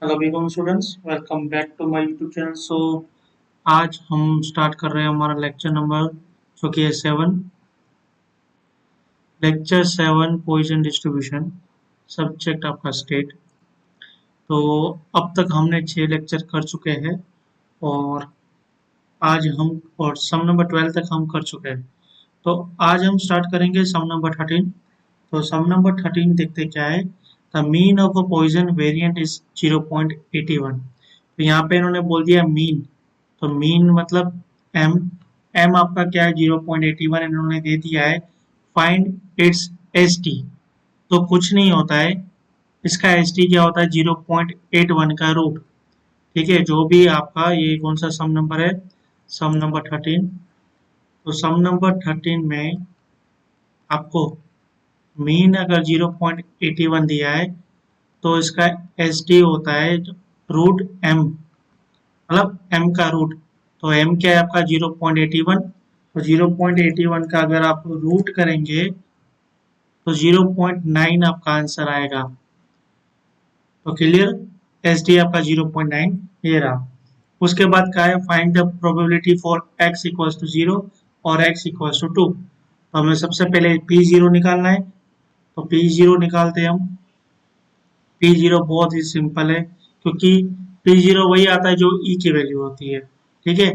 Hello students, welcome back to my YouTube channel. आज हम start कर रहे हैं हमारा लेक्चर नंबर जो कि है 7 पॉइजन डिस्ट्रीब्यूशन, सब्जेक्ट आपका स्टेट। तो अब तक हमने 6 लेक्चर कर चुके हैं और आज हम और सम नंबर 12 तक हम कर चुके हैं। तो आज हम स्टार्ट करेंगे सम नंबर 13। तो सम नंबर 13 देखते क्या है। The mean of a Poisson variant is 0.81। तो यहाँ पे इन्होंने बोल दिया मीन। तो मीन मतलब एम एम आपका क्या है 0.81 इन्होंने दे दिया है। Find its S T. तो कुछ नहीं होता है, इसका एस टी क्या होता है 0.81 का रूट। ठीक है, जो भी आपका ये कौन सा सम नंबर है, सम नंबर 13। तो सम नंबर 13 में आपको मीन अगर 0.81 दिया है तो इसका एस टी होता है रूट एम, मतलब एम का रूट। तो एम क्या है आपका 0.81। तो 0.81 का अगर आप रूट करेंगे तो 0.9 आपका आंसर आएगा। तो क्लियर, एस डी आपका 0.9 ये रहा। उसके बाद क्या है, find the probability for x equals to 0 और x इक्वल्स टू 2। तो हमें सबसे पहले P0 निकालना है। तो P0 निकालते हैं हम। P0 बहुत ही सिंपल है क्योंकि P0 वही आता है जो E की वैल्यू होती है। ठीक है,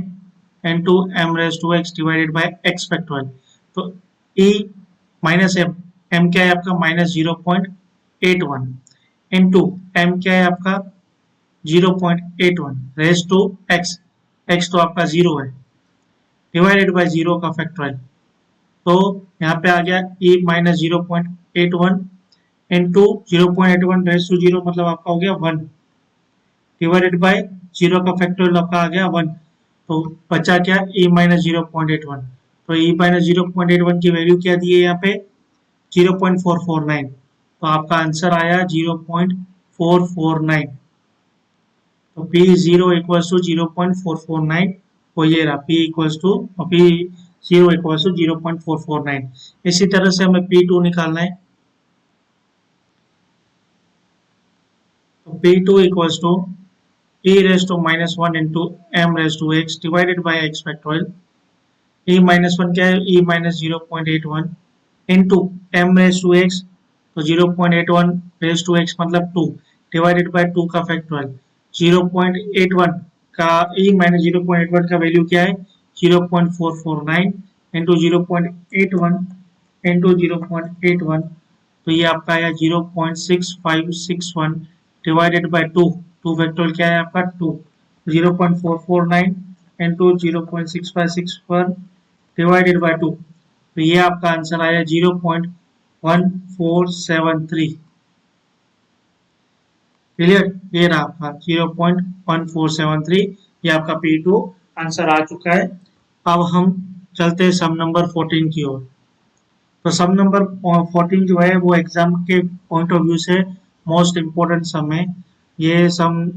n to m raise to x divided by x factorial. तो E माइनस एम, एम क्या है आपका -0.81 इंटू एम क्या है आपका 0.81 रेज टू x, x तो आपका 0 है, डिवाइडेड बाय 0 का फैक्टोरियल। तो यहाँ पे आ गया e minus 0.81 into 0.81 raise to 0 मतलब आपका हो गया 1 डिवाइडेड बाय 0 का फैक्टोरियल आपका आ गया 1। तो बचा क्या e माइनस 0.81। तो e माइनस 0.81 की वैल्यू क्या दी है यहाँ पे 0.449। तो आपका आंसर आया 0.449। तो P जीरो इक्वल्स टू 0.449। तो ये रहा P equals to P0 equals to 0.449। इसी तरह से हमें P2 निकालना है। तो P2 equals to e raise to -1 into m raise to x divided by x factorial. e minus one क्या है e minus 0.81 into m raise to x। तो 0.81 रेज टू x मतलब 2 डिवाइडेड बाय 2 का factorial. 0.81 का e minus 0.81 का value क्या है 0.449 into 0.81 into 0.81। तो ये आपका आया 0.6561 डिवाइडेड बाय 2। 2 फैक्टोरियल क्या है आपका 2। 0.449 इंटू 0.6561 डिवाइडेड बाय 2। तो ये आपका आंसर आया 0.1473। क्लियर, ये रहा आपका 0.1473। ये आपका P2 आंसर आ चुका है। अब हम चलते हैं सम नंबर 14 की ओर। तो सम नंबर 14 जो है वो एग्जाम के पॉइंट ऑफ व्यू से मोस्ट इम्पोर्टेंट सम है। ये सम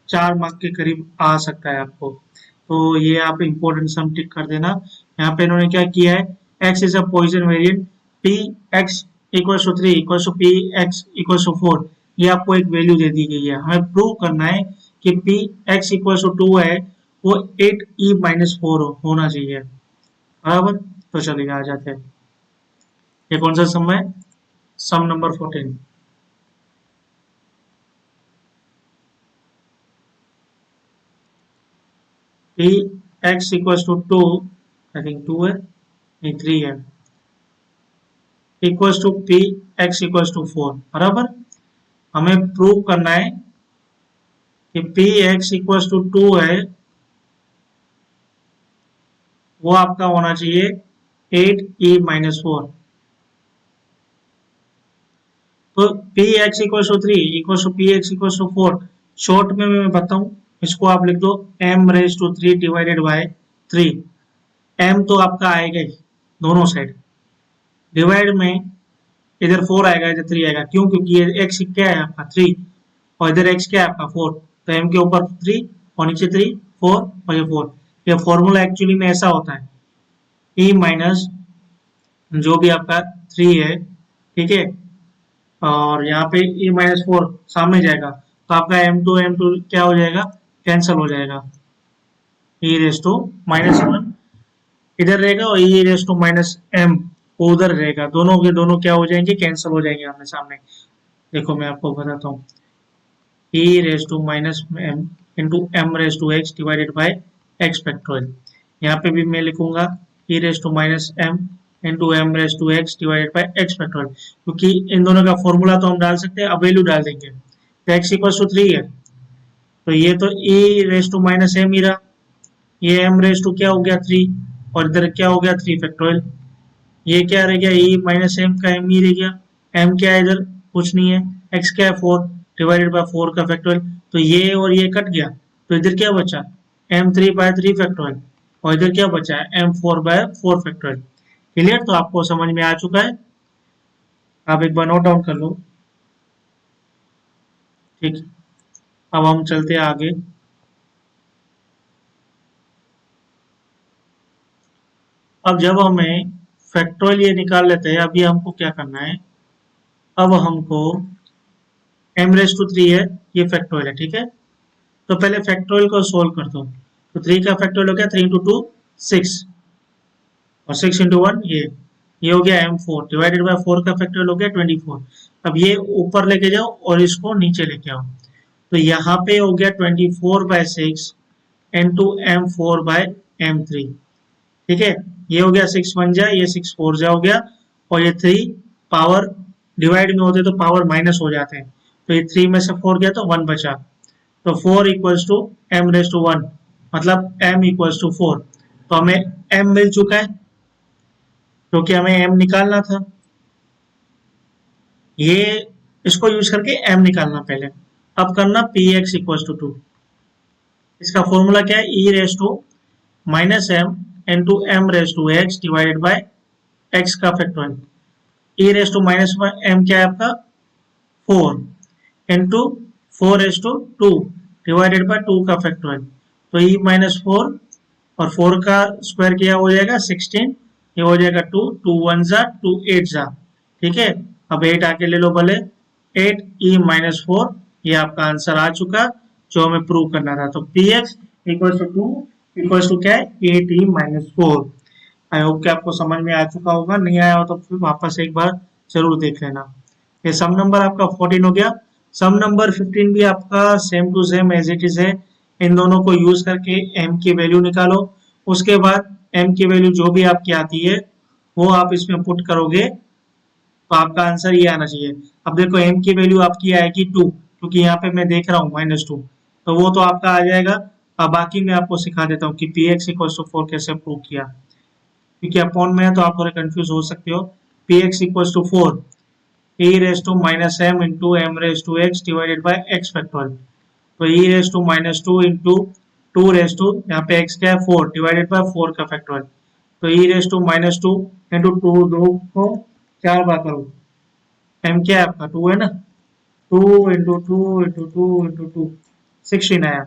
4 मार्क के करीब आ सकता है आपको, तो ये आप इम्पोर्टेंट सम टिक कर देना। यहाँ पे इन्होंने क्या किया है, x is a Poisson variant P X equal to 3 equal to P X equal to 4। ये आपको एक वैल्यू दे दी गई है, हमें प्रूव करना है कि पी एक्स इक्वल टू 2 है वो 8e-4 होना चाहिए। बराबर, तो चलिए आ जाते हैं। ये कौन सा सम है, sum number 14। P X equal to 2, I think 2 है, नहीं 3 है, equal to P X equal to 4। बराबर, हमें प्रूव करना है कि पी एक्स इक्वल टू 2 है वो आपका होना चाहिए 8e-4। तो P X equal to 3 equal to P X equal to 4, short में मैं बताऊं इसको आप लिख दो m raise to 3 divided by 3। m तो आपका आएगा ही दोनों साइड, डिवाइड में इधर 4 आएगा इधर 3 आएगा। क्यों, क्योंकि ये x क्या है आपका 3 और इधर x क्या है आपका 4। तो m के ऊपर 3 और नीचे 3 4 और ये 4। ये फॉर्मूला एक्चुअली में ऐसा होता है e माइनस जो भी आपका 3 है, ठीक है, और यहाँ पे e-4 सामने जाएगा तो आपका m2 क्या हो जाएगा, कैंसिल हो जाएगा। e रेस टू -1 इधर रहेगा और e रेस टू -m उधर रहेगा, दोनों के दोनों क्या हो जाएंगे, कैंसिल हो जाएंगे आमने सामने। देखो मैं आपको बताता हूँ, e raise to -m into m raise to x divided by x factorial. यहाँ पे भी मैं लिखूंगा e raise to -m into m raise to x divided by x factorial, क्योंकि इन दोनों का फॉर्मूला तो हम डाल सकते हैं, अब वैल्यू डाल देंगे। तो x इक्वल टू 3 है, तो ये तो e रेस टू -m ही रहा, ये m रेस टू क्या हो गया 3, और इधर क्या हो गया 3 फैक्टोरियल। ये क्या रह गया, e माइनस एम का m ही रह गया। m क्या है इधर, कुछ नहीं है। x क्या है 4 डिवाइडेड बाय 4 का फैक्टोरियल, तो ये और ये कट गया, तो इधर क्या बचा m3/3 फैक्टोरियल, और इधर क्या बचा है m4/4 फैक्टोरियल। क्लियर, तो आपको समझ में आ चुका है, आप एक बार नोट डाउन कर लो। ठीक, अब हम चलते हैं आगे। अब जब हमें फैक्टोरियल ये निकाल लेते हैं, अभी हमको क्या करना है, अब हमको m⁻³ है, ये फैक्टोरियल है, ठीक है। तो पहले फैक्टोरियल को सोल्व कर दो, तो 3 का फैक्टोरियल हो गया 3 × 2 6, और 6 × 1 ये हो गया m4 डिवाइडेड बाय 4 का फैक्टोरियल हो गया 24। अब ये ऊपर लेके जाओ और इसको नीचे लेके आओ, तो यहाँ पे हो गया 24/6 इंटू m4/m3, ठीक है। ये हो गया 6 1 जा, ये 6 4 जा हो गया, और ये 3 पावर डिवाइड में होते तो पावर माइनस हो जाते हैं, तो ये 3 में से 4 गया तो 1 बचा, तो 4 इक्वल्स टू m⁻1, मतलब m इक्वल्स टू 4। तो हमें m मिल चुका है, क्योंकि हमें m निकालना था, ये इसको यूज करके m निकालना पहले। अब करना px इक्वल्स टू 2, इसका फॉर्मूला क्या है, e raise to -m into m raise to x divided by x का factorial. e raise to -m क्या है आपका 4 into 4 raise to 2 divided by 2 का फैक्टोरियल, तो e -4 और 4 का स्क्वायर किया हो जाएगा 16, ये हो जाएगा 2 2 1 जा 2 8 जा, ठीक है। अब 8 आके ले लो भले, 8e-4, ये आपका आंसर आ चुका जो हमें प्रूव करना था। तो px equal to 2 equal to क्या है 8e-4। आई होप कि आपको समझ में आ चुका होगा, नहीं आया हो तो फिर वापस एक बार जरूर देख लेना। ये सम नंबर आपका 14 हो गया। सम नंबर 15 भी आपका same to same as it is है, इन दोनों को यूज करके m की वैल्यू निकालो, उसके बाद m की वैल्यू जो भी आपकी आती है वो आप इसमें पुट करोगे, तो आपका आंसर ये आना चाहिए। अब देखो m की वैल्यू आपकी आएगी 2, क्योंकि यहाँ पे मैं देख रहा हूँ -2, तो वो तो आपका आ जाएगा। अब बाकी मैं आपको सिखा देता हूँ कि px इक्वल टू 4 कैसे प्रूव किया, क्योंकि अपॉन में है तो आप थोड़े कंफ्यूज हो सकते हो। px equal to 4 e raise to -m into m raise to x divided by x factorial, तो e raise to -2 into 2 raise to, यहाँ पे x क्या है 4 डिवाइडेड बाय 4 का फैक्टोरियल, तो e रेस टू -2 इंटू 2 2 को 4 बार करो, m क्या है आपका 2 है ना, 2 इंटू 2 इंटू 2 इंटू 2 16 आया,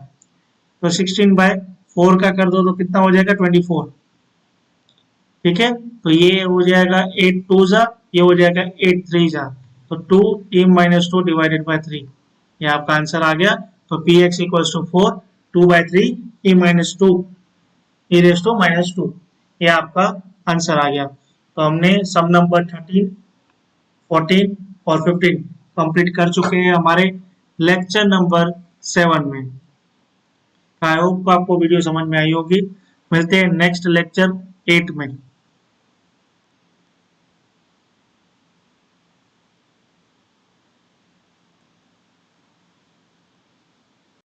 तो 16 बाय 4 का कर दो तो कितना हो जाएगा 24, ठीक है। तो ये हो जाएगा 8 2 जा, ये हो जाएगा 8 3 जा, तो 2e-2 डिवाइडेड बाय 3, ये आपका आंसर आ गया। तो px equals to 4 2/3 e-2 e raise to -2, ये आपका आंसर आ गया। तो हमने सम नंबर 13 14 और 15 कंप्लीट कर चुके हैं हमारे लेक्चर नंबर 7 में। आई होप आपको वीडियो समझ में आई होगी। मिलते हैं नेक्स्ट लेक्चर 8 में।